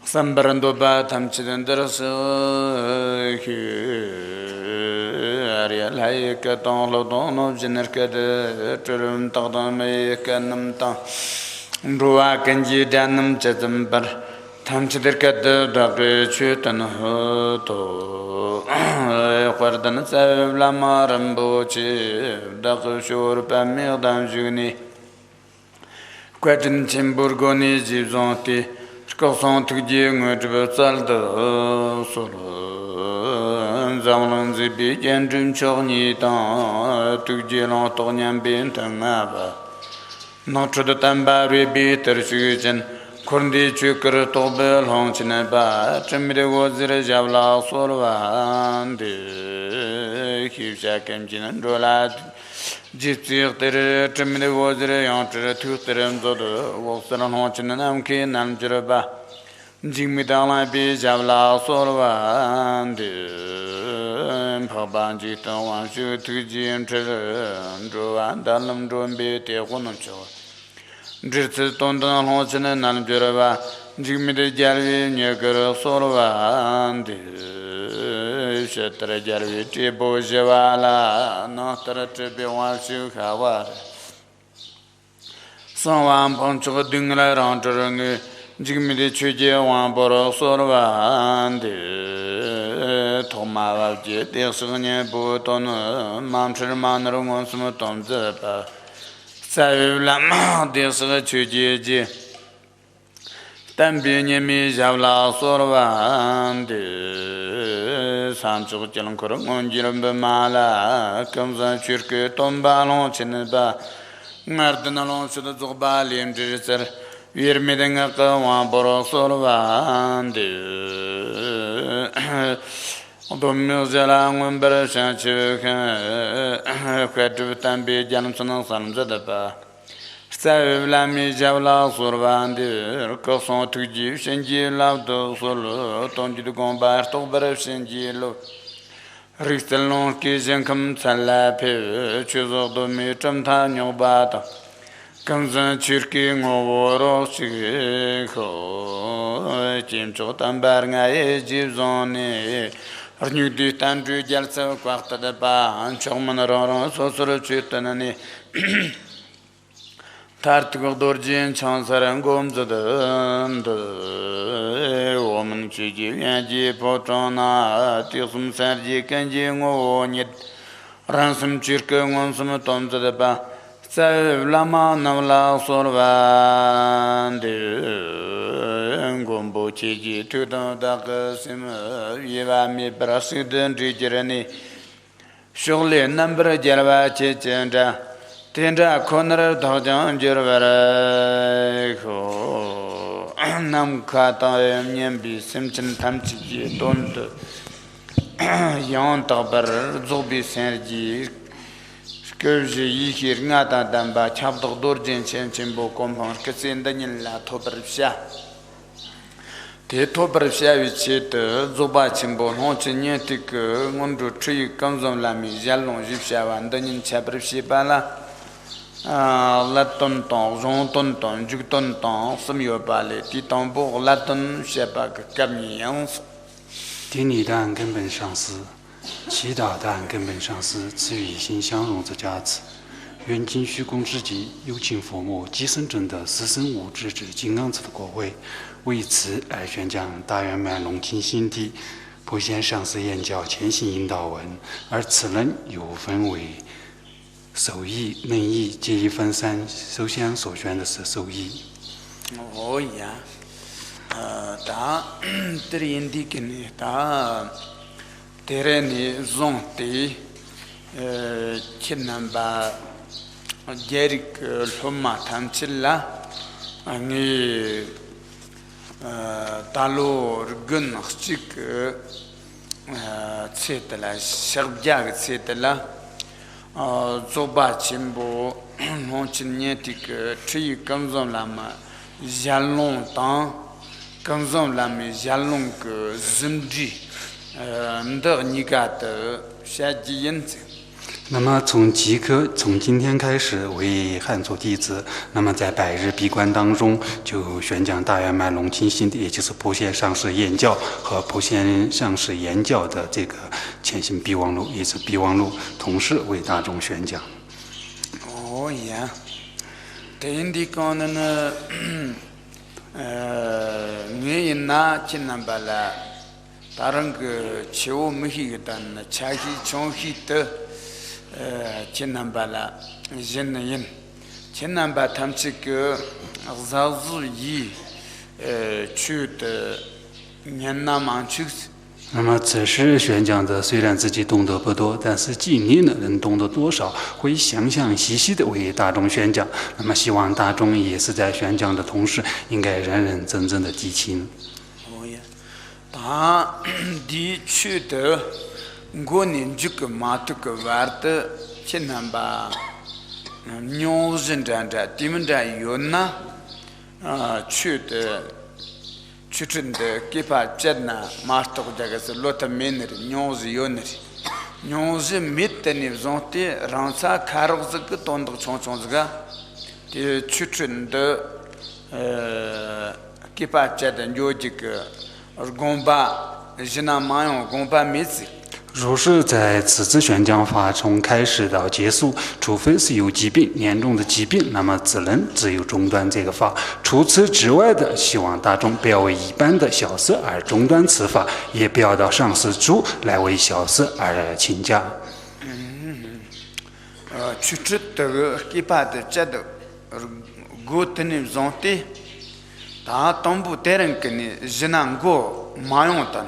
Sambarandoba Tamchidandras Ariel Hayeka Don Lodon of Genercade Trum Tadame Kanamta Rua Kanji Danam Chetambar Tamchidirkat Dr. Chutan Hoto Quardan Savlama Rambochi Dr. Shur Pamir Damjuni Quatin Chimburgoni Gizonti Scorson to Jing with Saldo Solo Zamlan Zibi and Jim Chornita to Gilon Tonian Bint and Nava Notre Dame Barry Bitter Susan Corndi Chukar Tobel Honchinaba Trimide was the Javla Sorvan de Hugh and Gin and Rolad Gypsy Trimide was the Yontre two terms of the Wolfson Honchin and Amkin and Jeraba Jimmy Dala B. Javla Sorvan de Pabanjito one shoe to G and Treasure and Drew and Dalam Drum B. Teonocho. Dritz Tondan Honchin and Algerava, Jimmy the Jarvi, Nyakara Sorva, and Shetra Jarvi, Tibo Javala, Nostra Tribiwasu Hawar. Someone Poncho Dingler Ranturang, Jimmy the Chuja, one Boro Sorva, and Tomava Jet, the Sonia Boton, Mountain Manor, Monsum Zepa. Savlam, this is a Chuji. Tambini Javla Sorva and Sancho Chilankurum on Jirambamala comes on Churke Tombalon Chinaba Martinalon to the Zobali and Dresser. We're meeting at the one Boro Sorva and Domuzela Wimber Sancho Tambi Janson and Sanzadapa. Savlami Javla Sorvandi, Cosson to Giv, Shenji Laudo Solo, Tonji de Gombar, Tober Shenjilo, Ristelon Kijankam Salape, Chuzo Domitram Tanyo Bata, Kamzan Chirking over Chico, Chimcho Tambarga, Givzoni. New Distandru Jalsa Quarta de Ba, and Choman Sosoro Chitanani Tartigo Dorjin, Chancellor and Gomes of the woman Chigi, Yaji Potona, Tilsum Sergi, Kanji, Onit, Ransom Chirka, Wonsum Toms of the Ba, Sav Lama Navla Sorvan. Gombo Chigi, Tudor Dakasim, Yevami Brasident Rigirani, surely number Jerva Chenda, Tenda Conrad Dojan Jervaraco, Namkata, Yambi, Simpson Tamchi, don't Yon Tober, Zobi Sergi, Scourge, Yiki, Nata Damba, Chapter Dorjin, Chimbo, Compound, Cassin Daniel La Tobersha. The Tobershavich, Zoba Chimbo, Honchinetic, Mondo Tree, comes on Lami, Jalon, Gipsha, and Danin Chabrishibala, Laton Ton, Jean Tonton, Juton Ton, Samuel Ballet, Titombo, Latin, Shepak, Camions. 顶礼弹根本上师，祈祷弹根本上师，赐予一心相融之加持。愿今虚空之际，有情佛母寄生真的四生无智之金刚子的国会，为此而宣讲大圆满隆庆心地，普贤上师言教前行引导文，而此人有分为手艺、能艺皆一分三。首先所选的是手艺。哦呀，他这里印第安呢，他这里呢种的前南巴。Jerik Luma Tamchilla, Ani Talor Gun Chik Cetela, Sherbjag Cetela, Zoba Chimbo, Honchinetic, Tree comes on Lama, Jalon Tan, comes on Lama, Jalong Zimji, Nder Nigat, Shadjient. 那么从今天开始为汉族弟子，那么在百日闭关当中就宣讲大圆满隆清心的，也就是普贤上师言教和普贤上师言教的这个前行备忘录，也是备忘录，同时为大众宣讲。哦呀，这地方呢，原因呢，今南巴拉，다른 그 최후 무희기단 자기 종희도 지난발라 전인 지난바 탐치 그 자주이去的年那满去。那么此时宣讲者虽然自己懂得不多，但是尽力呢能懂得多少，会详详细细的为大众宣讲。那么希望大众也是在宣讲的同时，应该认认真真的记清。他的去的，我年这个马这个玩的，现在吧，牛人这地门这有呢，去的，去真的给把真呐，马这个这个是骆驼面的，牛是有的，牛是没得你种的，让啥看着这个东东冲这个，的去真的，给把真的有这个。如是在此次宣讲法从开始到结束，除非是有疾病严重的疾病，那么只有中断这个法。除此之外的，希望大众不要为一般的小事而中断此法，也不要到上师处来为小事而请假。去这个一般的这的，我等你总的。他东部带人给你日南国马用的，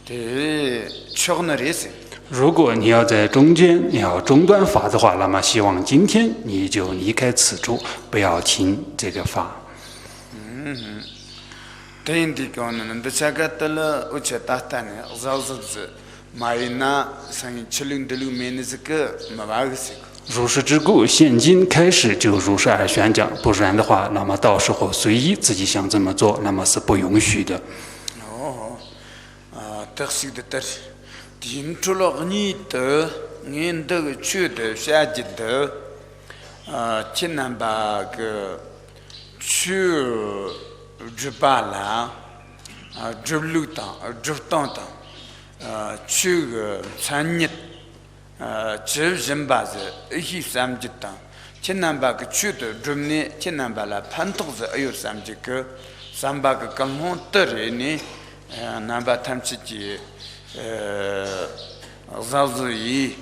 对，确那意思。如果你要在中间你要中断法的话，那么希望今天你就离开此处，不要听这个法。对的，讲呢，那这个到了我觉得他呢，绕着子，买那像70的路面的这个没办法事。如是之故，现今开始就如是而宣讲，不然的话，那么到时候随意自己想怎么做，那么是不允许的。特色的，听出了你的去的下级的，今南把个去日巴拉，日路当，日当当，去个产业。只人把子一三级当，今南把个去的中呢，今南把了潘头子有三级个，三把个刚好得人呢，南把他们自己绕子一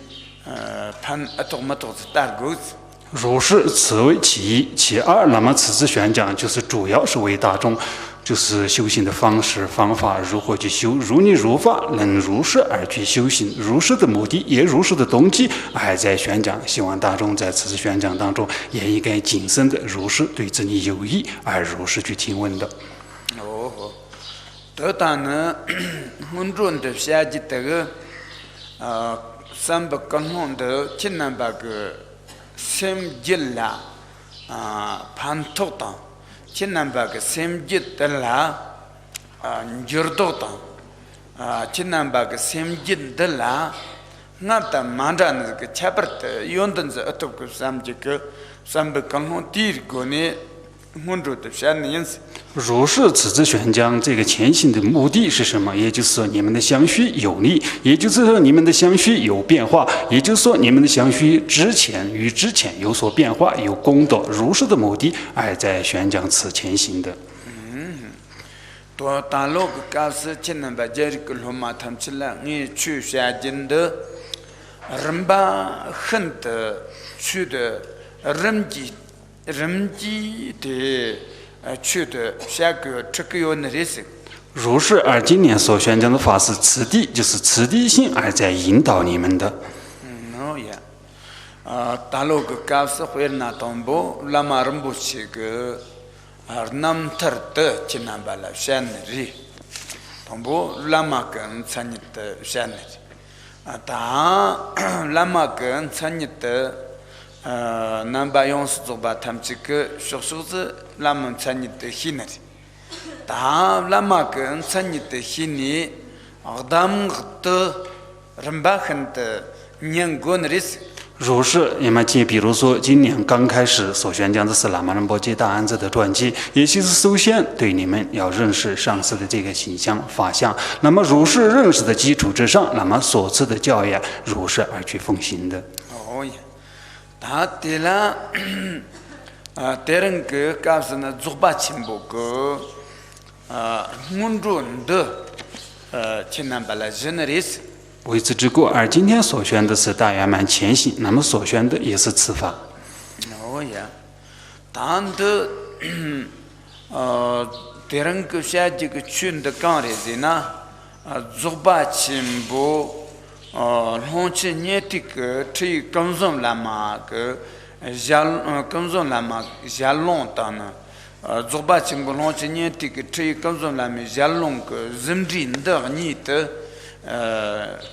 潘多么多子大狗子。如是，此为其一。其二，那么此次宣讲就是主要是为大众。就是修行的方式方法，如何去修，如理如法，能如是而去修行，如是的目的也如是的动机，还在宣讲。希望大众在此次宣讲当中，也应该谨慎的如是对自己有益，而如是去听闻的。得当呢，我们的下级这个三百刚好的，今南把个三级啦潘头当。今南把个三级的啦，njur do当，今南把个三级的啦，俺的马扎那个前边的用的是这个三级个，三百刚好第一个呢，我说的啥意思？如是此次宣讲这个前行的目的是什么？也就是说你们的相续有力，也就是说你们的相续有变化，也就是说你们的相续之前与之前有所变化，有功德。如是的目的而在宣讲此前行的。多大陆个高斯今南把这个罗马他们起来，你去下进的，人把很的去的人机的。去的下个这个有那意思。如是，而今年所宣讲的法是此地，就是此地性而在引导你们的。大陆个高是会拿东部，拉马人不去个，南特的今南巴拉山里，东部拉马跟参与的山里，拉马跟参与的。南巴用是做把他们这个学术是他们参与的很呢，他们跟参与的很呢，他们的人把很的年过的日子。如是，那么比如说今年刚开始所宣讲的是喇嘛仁波切大安子的传记，也就是首先对你们要认识上师的这个形象法相。那么如是认识的基础之上，那么所赐的教义如是而去奉行的。哦呀，他对了，别人个告诉呢，做把亲不个，mun准的，亲南巴拉 generis。为此之故，而今天所宣的是大圆满前行，那么所宣的也是此法。哦呀，但的，别人个下这个群的讲的是呢，做把亲不，弄起年这个去工作了嘛个，工作了嘛下弄的呢。做把亲不弄起年这个去工作了嘛下弄个人人的你的。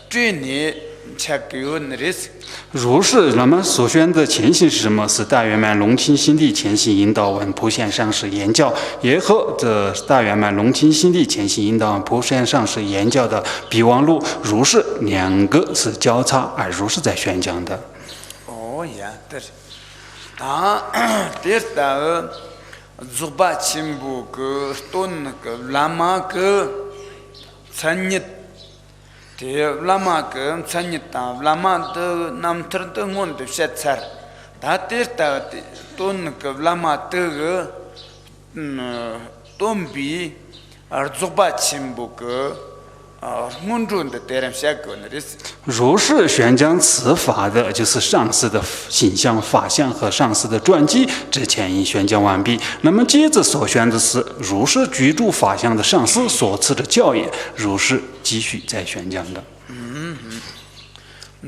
这你才给我那的是。如是，那么所宣的前行是什么？是大圆满龙清心地前行引导文普贤上师言教，也和这大圆满龙清心地前行引导文普贤上师言教的备忘录，如是两个是交叉，而如是在宣讲的。哦呀，对，他第二做把亲不个顿那个喇嘛个参与。这拉玛个参与到拉玛的南特的我的写词，他这到的都那个拉玛的个东比，而做把亲不个我中的别人写过那的是。如是宣讲此法的，就是上师的形象法相和上师的传记，之前已宣讲完毕。那么接着所宣的是如是居住法相的上师所赐的教义，如是继续在宣讲的。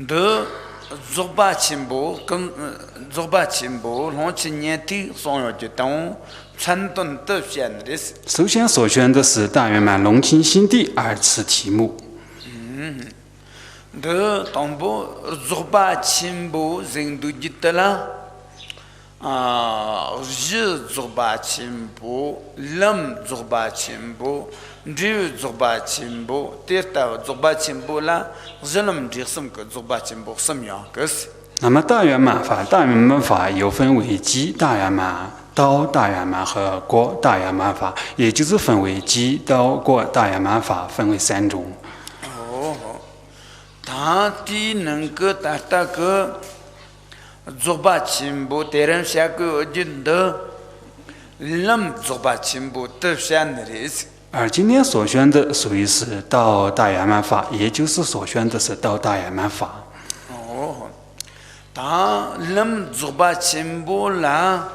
的做把亲不跟做把亲不，弄起年底所有的东传统的写的是。首先所宣的是大圆满龙清心地二次题目。的当部做把亲不人都记得啦。日做把亲不，冷做把亲不。日做把亲不，第二做把亲不啦，日冷日什么个做把亲不什么样个是？那么大圆满法，大圆满法又分为基大圆满、道大圆满和果大圆满法，也就是分为基、道、果大圆满法，分为三种。哦，他的能够达到个做把亲不，别人下个觉得冷做把亲不都像那的是。而今天所宣的属于是道大圆满法，也就是所宣的是道大圆满法。哦，他冷做把亲不啦，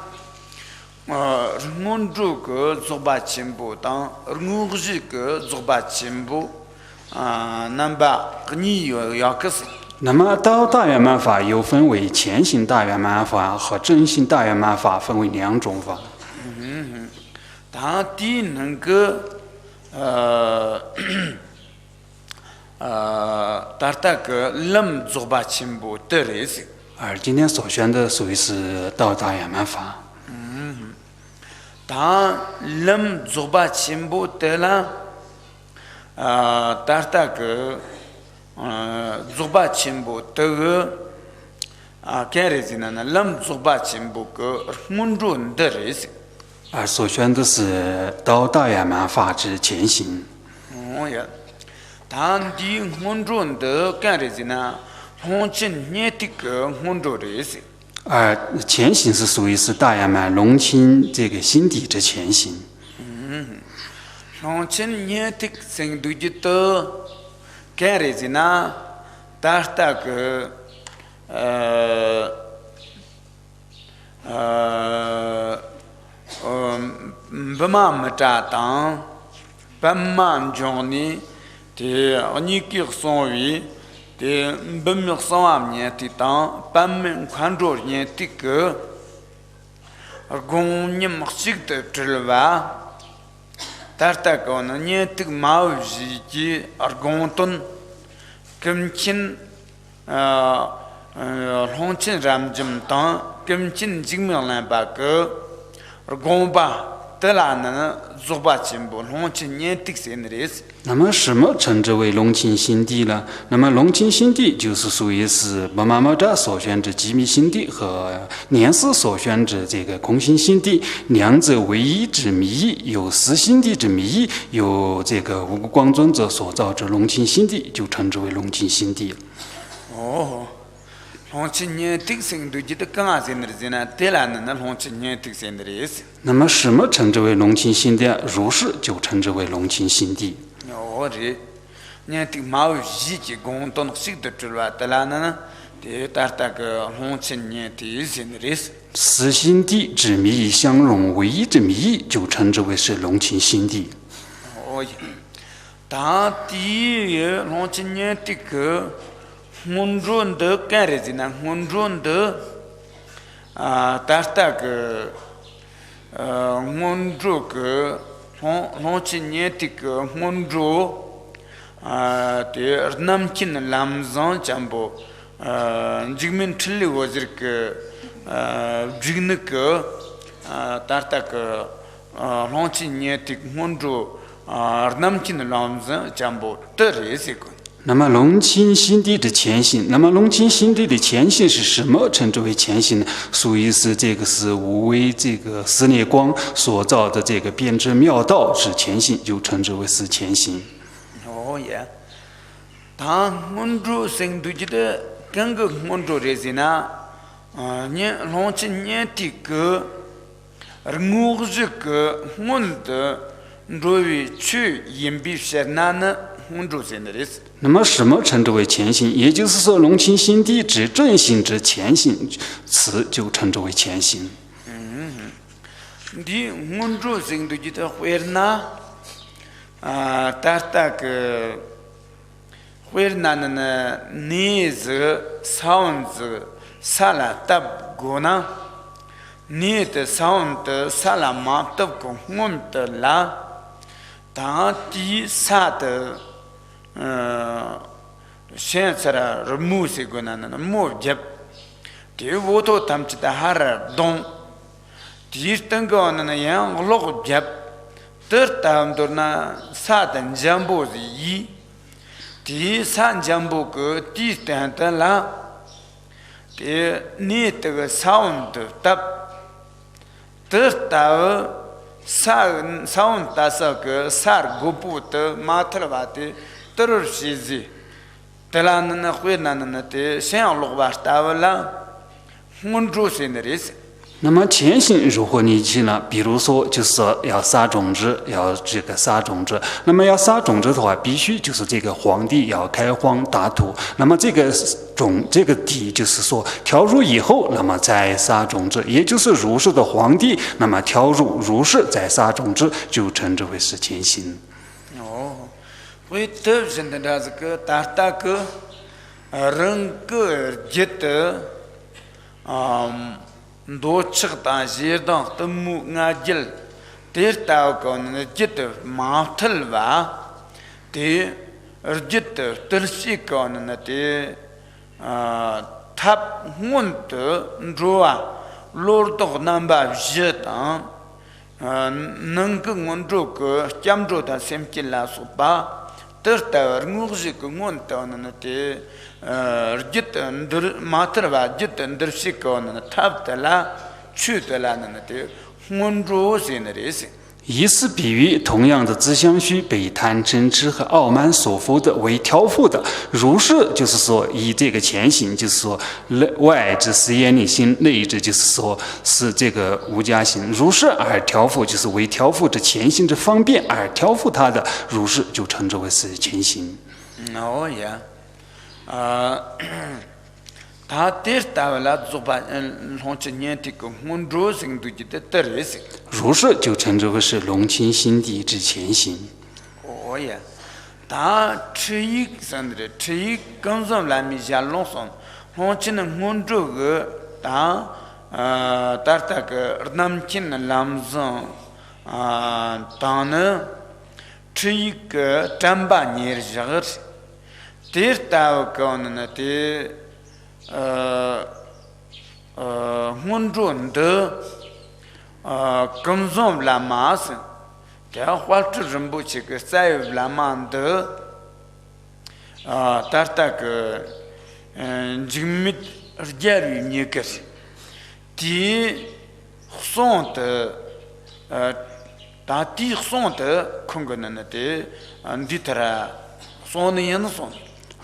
我这个做把亲不当，我这个做把亲不，那么你要个是。那么道大圆满法又分为前行大圆满法和正行大圆满法，分为两种法。他的那个。达到个冷做把亲不的类型，而今天所宣的属于是道大圆满法。他冷做把亲不的啦，达到个做把亲不的个该类型呢，冷做把亲不个温润的类型。而所宣的是道大圆满法之前行。哦呀，他的温润的干的是呢，红青年的个温润的是。而前行是属于是大圆满龙清这个心底之前行。红青年的生对的干的是呢，达到个不嘛扎当，不嘛将你的你给送为的不么3年的当，不么看着年的个，公你们识得知吧？但是个呢，年的毛日记公顿，跟亲红亲咱们这么当，跟亲证明来把个公吧。得啦呢，做把进步，龙亲年的些的意思。那么什么称之为龙亲心地呢？那么龙亲心地就是属于是妈妈者所选之机密心地和念师所选之这个空心心地，两者唯一之密意，有实心地之密意，有这个五谷光尊者所造之龙亲心地，就称之为龙亲心地。哦。龙亲年的些都记得刚才那些呢，得啦呢，龙亲年的些的意思。那么什么称之为龙亲心地？如是就称之为龙亲心地。哦，这年的毛一级共同识的出来，得啦呢，得达到个龙亲年的些的意思。实心地之密意相融，唯一之密意就称之为是龙亲心地。哦，当第一龙亲年的个。mun run de kare zina mun run de tarta que mun ru que hon chinye tik mun ru te nam kin lam zon chambo jigmin thli wazir que jign que tarta que hon chinye tik mun ru nam kin lam zon chambo tere se ko。那么龙亲心地的前行，那么龙亲心地的前行是什么称之为前行呢？属于是这个是无为这个十列光所造的这个辩知妙道是前行，就称之为是前行。哦耶，当蒙住生都记得刚个蒙住的是呢，你龙亲年的个，我这个蒙的若为去隐蔽些那呢，蒙住生的意思。那么什么称之为前行？也就是说，龙亲心地之正行之前行，此就称之为前行。你蒙住生都记得会那大个会那呢，你是上子萨拉达过呢，你的上的萨拉马达过我们的啦，当地萨的。现在的木是个那木结，第五头他们的哈儿东，第三个那样落结，第二头那三等jambu是一，第三jambu个第三的啦，第你这个三的答，第二三大少个三个不的马特拉的。都是西子，得啦那会那的想要录吧，打完了，蒙住些的意思。那么前行如何理解呢？比如说，就是说要撒种子，要这个撒种子。那么要撒种子的话，必须就是这个荒地要开荒打土。那么这个地就是说挑入以后，那么再撒种子，也就是如是的荒地，那么挑入如是再撒种子，就称之为是前行。为特征的这个大个人个觉得多吃大些的都木阿吉，第二个呢觉得马特哇，第二觉得第四个呢他们的说啊，罗多南巴些的能够我这个讲究的先进来说吧。第二，我是个我到那的日等马特吧，日等的是个那他的啦，去的啦那的，我做些那的事。以此比喻，同样的自相续被贪嗔痴和傲慢所缚的为挑覆的，如是就是说以这个前行，就是说外之是业力心，内之就是说是这个无家心，如是而挑覆，就是为挑覆之前行之方便而挑覆它的，如是就称之为是前行。哦呀，他第二了做把从今年这个温州省都记得得热些。如是就称之为是龙亲心地之前行。哦呀，他吃一生的吃一刚上来米下弄上，我只能温州个他他那个南京的南上他呢吃一个3把年日个，第二个呢的。温州的跟踪拉玛是，这花智人不起个在拉玛的但那个精密教育你个是，第送的大地送的空个那的你他啦送的也能送。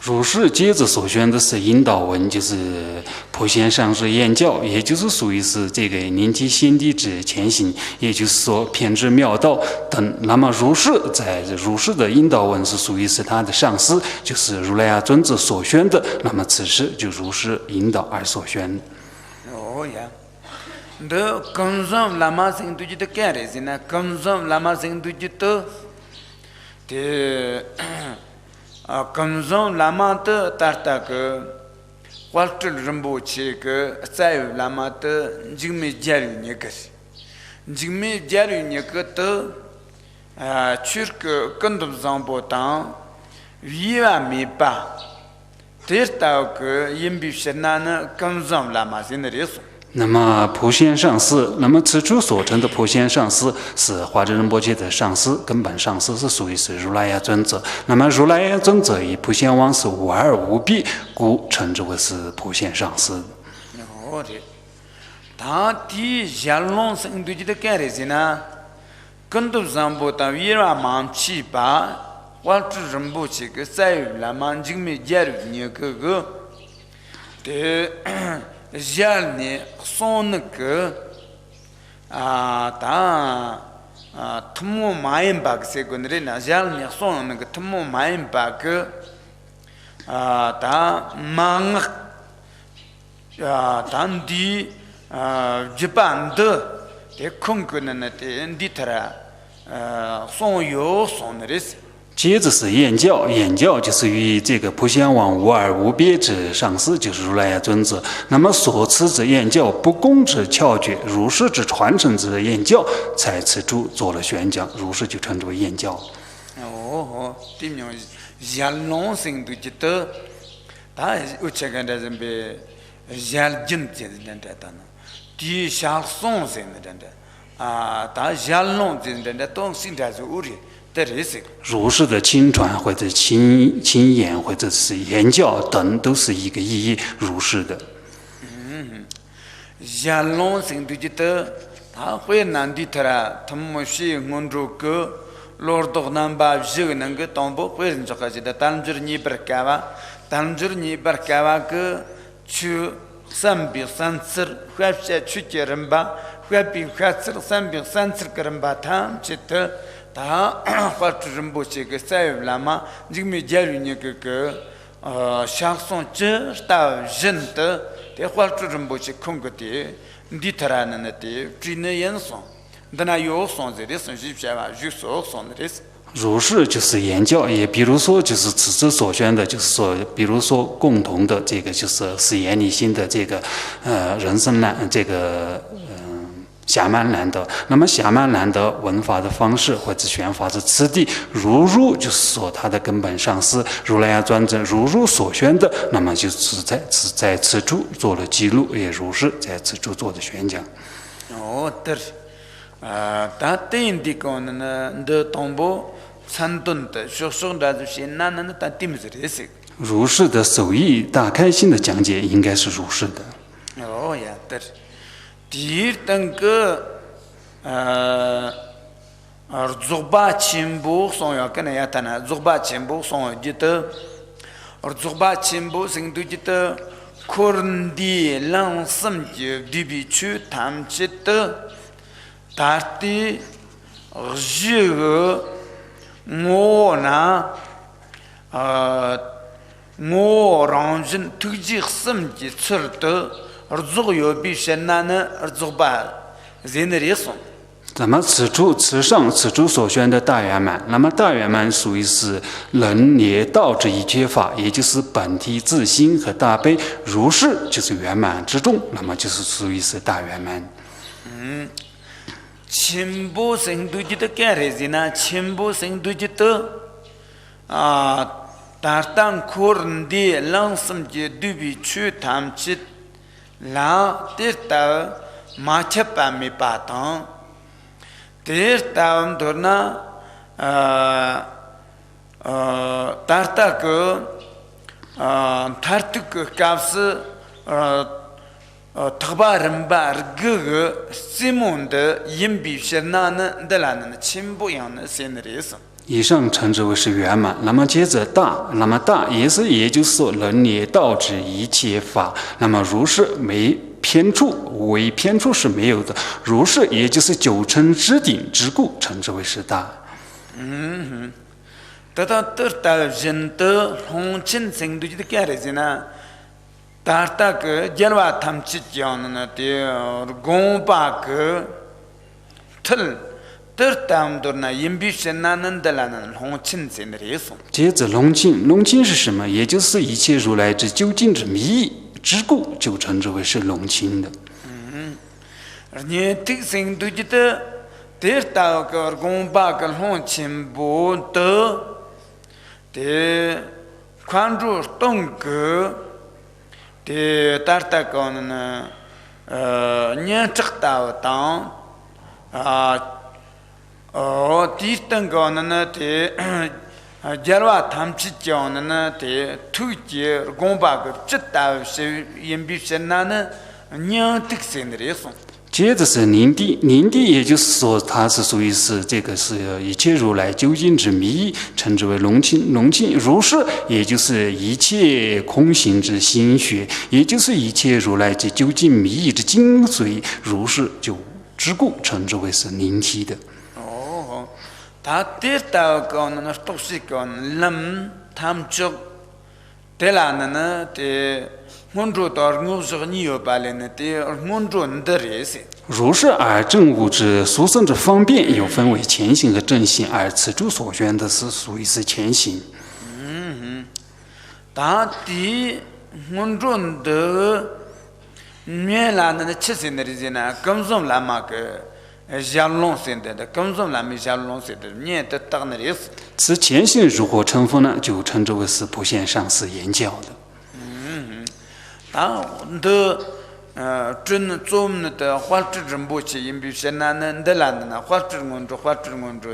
如是接着所选的是引导文，就是普贤上师言教，也就是属于是这个念其先帝之前行，也就是说偏执妙道等。那么如是在如是的引导文是属于是他的上师，就是如来尊者所选的。那么此时就如是引导而所选。哦呀，的跟上喇嘛僧都记得干的是呢，跟上喇嘛僧都记得的。跟上喇嘛的达达个，或者人不去个，在喇嘛的精密教育你个是，精密教育你个的，去个跟着上不当，1万米吧，这到个因必须那呢跟上喇嘛现在的说。那么普贤上师，那么此处所称的普贤上师是华严仁波切的上师，根本上师是属于是如来呀尊者。那么如来呀尊者与普贤王是无二无别，故称之为是普贤上师。哦的，他第降龙僧对的干的是呢，跟着上不到伊拉曼七八，或者人不去个在拉曼精密教育你个的。家里送那个他们买一把个些个人呢，家里送那个他们买一把个他忙当地一般的空个呢的他送油送的是。接着是言教，言教就是与这个普贤王无二无别之上师，就是如来呀尊者。那么所持之言教，不共之窍诀，如是之传承之言教，在此处做了宣讲，如是就称之为言教。哦，对面降龙僧都记得，他有这个的人被降金子的的呢，第降松僧的他降龙僧的东西在是屋里。如是的亲传或者亲言或者是言教等，都是一个意义。如是的。降龙僧都记得，他会难的他们是按照个罗多南巴这个那个东北会人做开始的，但是你不干哇个去330，或者去接人吧，或者330个人吧，他记得。他或者人不去个在拉嘛，这个没教育你个相送这到人的，这或者人不去空个的，你他那那的只能演送，但那有送这的送是啥吧？有送的是。如是就是言教，也比如说就是此次所选的，就是说，比如说共同的这个就是言理性的这个人生难这个。霞曼兰德，那么霞曼兰德文法的方式或者选法的次第，如就是说它的根本上是如来呀尊者如所选的，那么就是在此处做了记录，也如是在此处做的宣讲。哦，对，但对的讲呢，的东部参顿的学生的这些那但定是这些。如是的手艺大开心的讲解应该是如是的。哦呀，对。第二等个祖巴亲部送要跟人家谈啊，祖巴亲部送要记得，祖巴亲部生都记得，可能的让什就对比去谈记得，但的这个我呢我让人推荐什么就吃的。做有比现在呢，做把人的人送。那么此处所选的大圆满，那么大圆满属于是能捏道之一切法，也就是本体自心和大悲，如是就是圆满之中，那么就是属于是大圆满。全部生都记得干的是呢，全部生都记得当可能的让什么就对比去谈起。là tiết tờ mà chấp bà mì bà tông 딜 다음 돌나 tarta 그 tartu 그 값을特巴人吧个simon的因比是那呢的啦呢亲不样的现的意思。以上称之为是圆满。那么接着大，那么大也就是说能也导致一切法。那么如是没偏处，为偏处是没有的。如是也就是九成之顶之故，称之为是大。得人的红尘生度的盖的是呢，达个杰瓦他们去讲的呢，的公巴个特。接着龙清，龙清是什么？也就是一切如来之究竟之迷之故，就称之为是龙清的。你听生都觉得，得到个公巴个龙清不得，的关注东哥，的达个呢，你知道当第一等个呢，的假如他们去讲呢，的推荐公巴个知道是因比是那呢，娘的生的意思。接着是灵地，灵地也就是说，它是属于是这个是一切如来究竟之迷，称之为龙清。龙清如是，也就是一切空行之心学，也就是一切如来之究竟迷之精髓，如是就之故，称之为是灵体的。他得到个那都是个人他们就得了呢的蒙住到我说你有把人的蒙住的人些。如是而正悟之殊胜之方便，又分为前行和正行，而此处所选的是属于是前行。他的蒙住的原来那七十的人呢，更送来嘛个。此前行如何称呼呢？就称之为是普贤上师言教的。真做的花枝人不起，因比是那的啦呢，花枝文着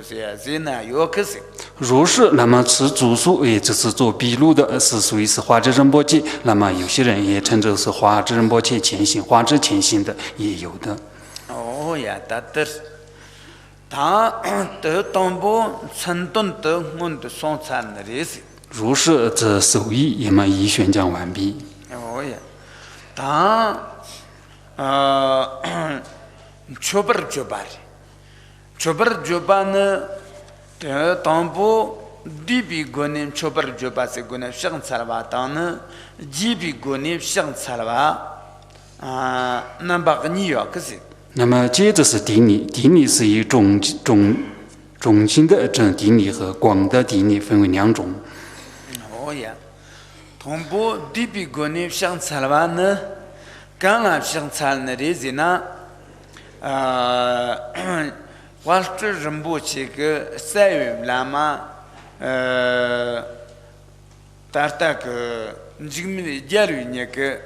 些呢有可惜。如是，那么此主述也就是做笔录的，是属于是花枝仁波切。那么有些人也称之是花枝仁波切前行，花枝前行的也有的。他得当部成顿得我的双产的意思。如是，这手艺也嘛已宣讲完毕。他确不呢？得当部第比过年确不是过年上菜了吧？当呢，几比过年上菜了吧？那把个你要可是。那么接着是顶礼，顶礼是以中心的这顶礼和广的顶礼分为两种。同步第比过年上菜了吧呢？刚来上菜的日子呢，我这人不去个3月来嘛，大个你们的家里那个。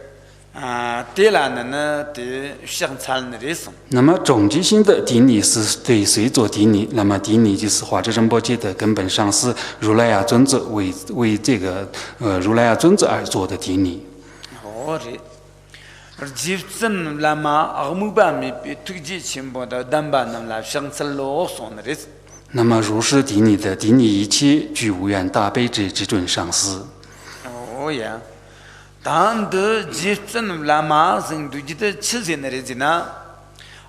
对了呢，对相差的意思。那么总结性的顶礼是对谁做顶礼？那么顶礼就是华智仁波切的根本上师如来亚尊者为这个如来亚尊者而做的顶礼。而即真那么阿姆巴米比推荐全部的单板能来相差老少的意思。那么如是顶礼的顶礼一切具无缘大悲之准上师。当得即真拉马生对记得七十的日子呢，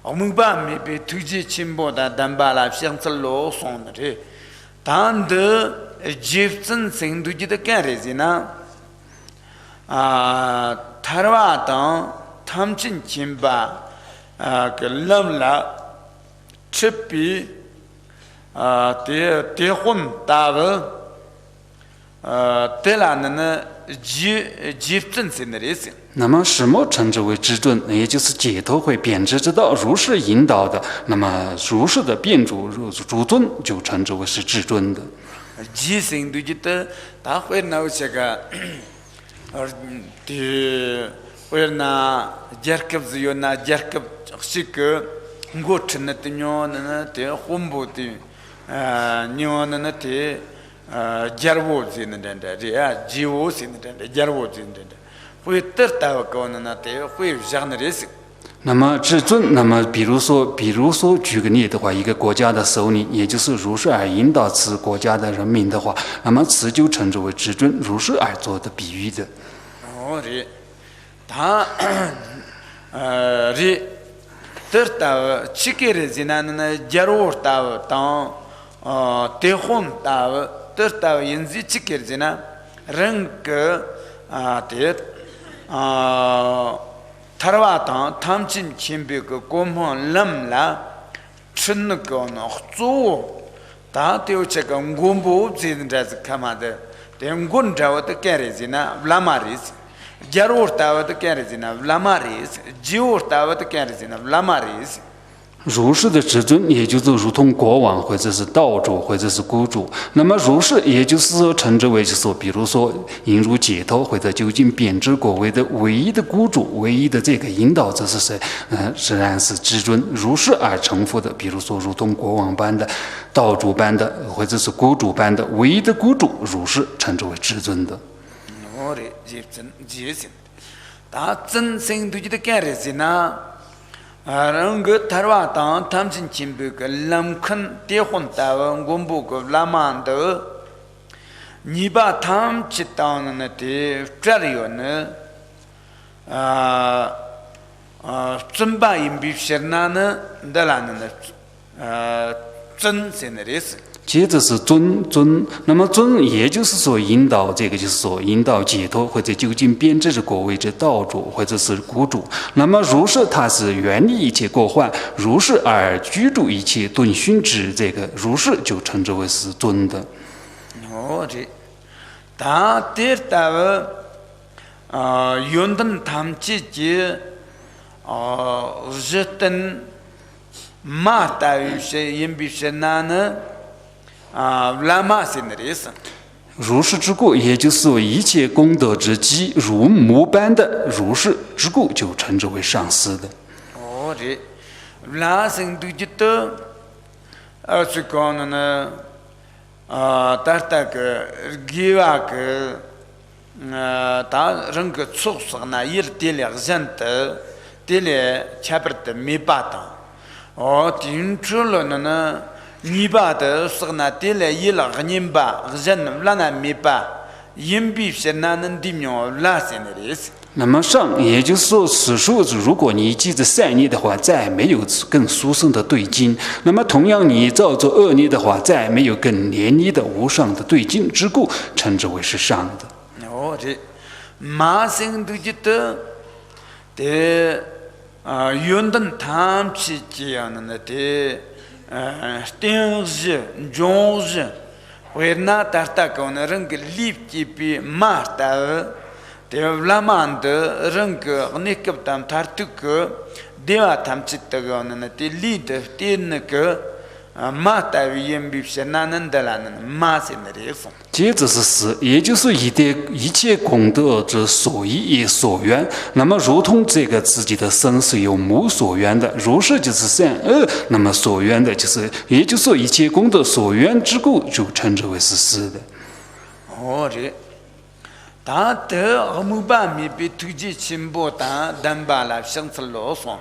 我们把没被推荐全部的单把啦相差老少的嘞。当得即真生对记得干日子呢，台湾当他们真全把个人啦吃比结婚打完对了呢。那么什么称之为至尊？也就是解脱会贬值之道，如是引导的。那么如是的辩主尊，就称之为是至尊的。即生对觉得他会拿这个，会拿杰克子有拿杰克是个我吃那的鸟那的红布的鸟那的加沃子那的这啊吉沃子那的加沃子那的会得到个那的会让那些。那么至尊，那么比如说，举个例的话，一个国家的首领，也就是如是而引导此国家的人民的话，那么此就称之为至尊，如是而做的比喻的。哦，这，他，这，得到这个人家那加入到当，结婚到得到因此这个人呢，人个的타르와탄 탐진 침비고 고몬 람라 춘거 노조 다티오체가 공부 진다스 카마데 덴군자와도 깨르지나 블라마리스 자르오르타와도 깨르지나 블라마리스 지오르타와도 깨르지나 블라마리스 如是的至尊，也就是如同国王或者是道主或者是孤主。那么如是，也就是说称之为就是说，比如说引入解脱或者究竟贬值果位的唯一的孤主，唯一的这个引导者是谁？自然是至尊。如是而成佛的，比如说如同国王般的、道主般的，或者是孤主般的唯一的孤主，如是称之为至尊的。我的解释，他真正对的感觉是呢。그 타르와탄 탐진 침비가 람큰 대혼타와 공부고 라만도 니바 탐치타는 데 짜리오네 쯤바 임비셔나는 달라는真sen레스 接着是尊，那么尊也就是说引导这个，就是说引导解脱或者究竟编制的果位之道主或者是孤主。那么如是，它是远离一切过患，如是而居住一切顿熏之，这个如是就称之为是尊的。哦，这，他得到云登他自己日登马达于些因比些那呢。如是之故，也就是说一切功德之基，如木般的如是之故，就称之为上师的。哦，这拉生对这的，是讲呢，他那个给那个，他人个出生呢，也得了人的，得了前边的没办法，顶出了呢。你把的是那点来一了，你把人拉那没把，因必是那能地面拉线的意思。那么上，也就是说，此处如果你记着善业的话，再没有更殊胜的对境；那么同样，你照做恶业的话，再没有更廉利的无上的对境之故，称之为是上的。哦，这马生都觉得的云登他去这样的的。定日、中日，为那达达高那人个立即比马达，对拉曼的人个那个他这个，对啊，他们这个那的立的的那个。马达于因比是那能得了那马是那的风。接着是实，也就是一切功德之所依也所缘。那么，如同这个自己的身是由无所缘的，如是就是善恶。那么所缘的就是，也就是说一切功德所缘之故，就称之为是实的。哦，这，他的阿姆巴米比推荐亲波达丹巴拉相似罗双，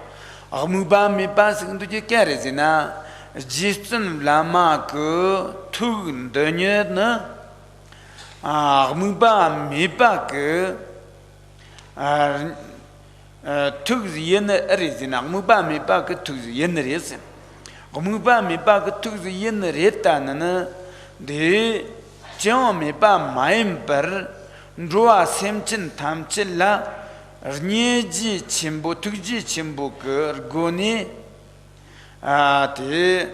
阿姆巴米巴是跟推荐干的是呢。जिसन लामा को थुग दन्य न मुबा मिबा को थुग येन रेजिना मुबा मिबा को थुग येन रेजिन मुबा मिबा को थुग येन रेता न दे जो मिबा माइम पर रुआ सेमचिन थामचिला र्न्येजी चिंबो थुगजी चिंबो को गोनी 대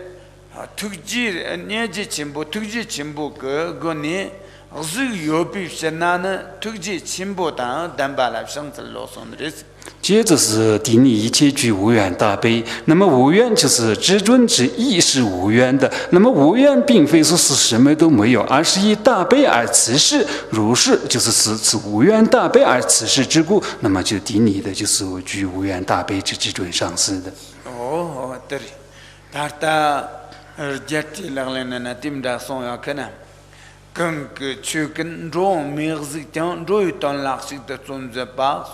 특지 내지 진보 특지 진보 그거니 어느 요비 선나는 특지 진보당 담발라 상틀로 손들스 接着是顶礼一切具无缘大悲，那么无缘就是至尊之意是无缘的，那么无缘并非说是什么都没有，而是以大悲而慈事，如是就是此无缘大悲而慈事之故，那么就顶礼的就是具无缘大悲之至尊上师的。哦，对，他rejecti laglen na tim da son ya kana kan ke chuken ro mirzik tan ro ton laksik de son ze pas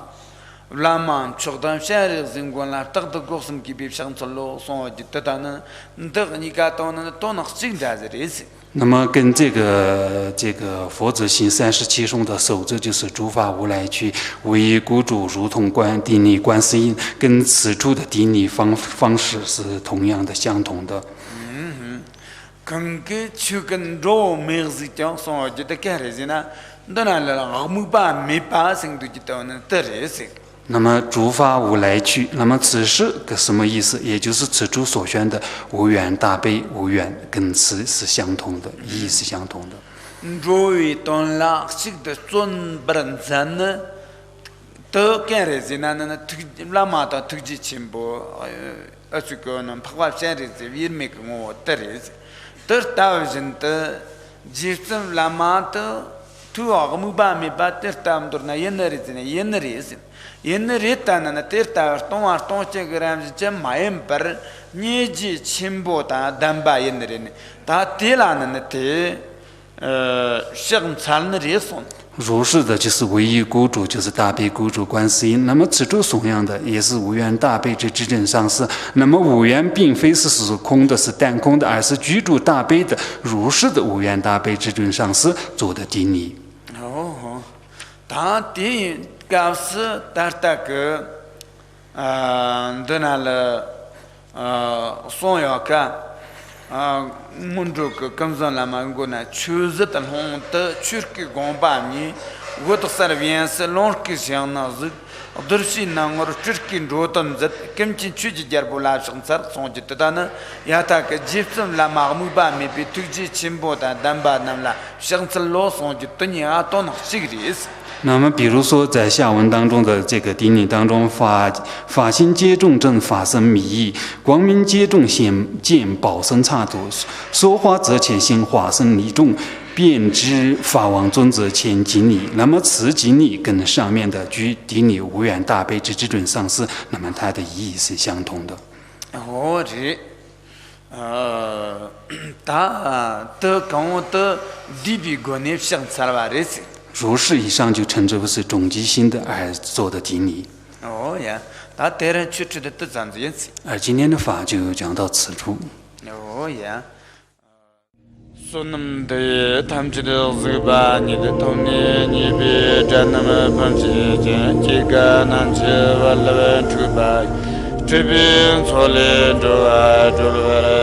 vlaman chogdan shari zingon la tag de gorsum ki bi shan tsalo son ji tatan ndar ni ka ton na ton aksik da zeris 那么跟这个佛子行37颂的首则就是诸法无来去，唯一孤主如同顶礼观世音，跟此处的顶礼方式是同样的相同的。根据去跟罗梅子讲说，觉得开始呢，当然了，我们把没把生都知道呢，得热些。那么诸法无来去，那么此是个什么意思？也就是此处所宣的无缘大悲无缘，跟此是相同的，意义是相同的。若于当拉识的尊本身呢，得开始呢，拉玛的突击情报，这个呢，拍话现在是也没跟我得热些，得到人的即使拉玛的，tu我们把没把得到么多呢，也那热些，也那热些。yenna retana na terta ton che gram je mayem par nyeji chimbo ta damba yenna re ta telana na te shigm chalna reson 如是的就是唯一孤主，就是大悲孤主观世音。那么此处同样的也是无缘大悲之至真上师。那么无缘并非是空的，是单空的，而是居住大悲的如是的无缘大悲至真上师做的顶礼。哦，他顶告示达达个得那了送要看mundu ke kamzan la mango na chuzet al hon te churki gomba ni got servien se lor ki siana z dursi na ngor churki rotan zet kimchi chuji jarbula sar sonji tadana yata ke jipsam la magmu ba me bi tuji chimbo da damba namla shansal lo sonji tanya ton sigris 那么，比如说，在下文当中的这个顶礼当中，法心皆众正，法身弥意，光明皆众显见，宝身刹土，说话则前心，化身离众，便知法王尊者前顶礼。那么，此顶礼跟上面的居顶礼无缘大悲之至尊上师，那么它的意义是相同的。哦，这他的跟我的地比国内相差了这些。 如是以上就称之为是总机心的而做的顶礼。哦呀，他带人去吃的都这样子。而今天的法就讲到此处。哦呀，说那么的，他们这个是把你的童年，你别在那么放弃，这个难吃完了出吧，这边错了就啊，就了。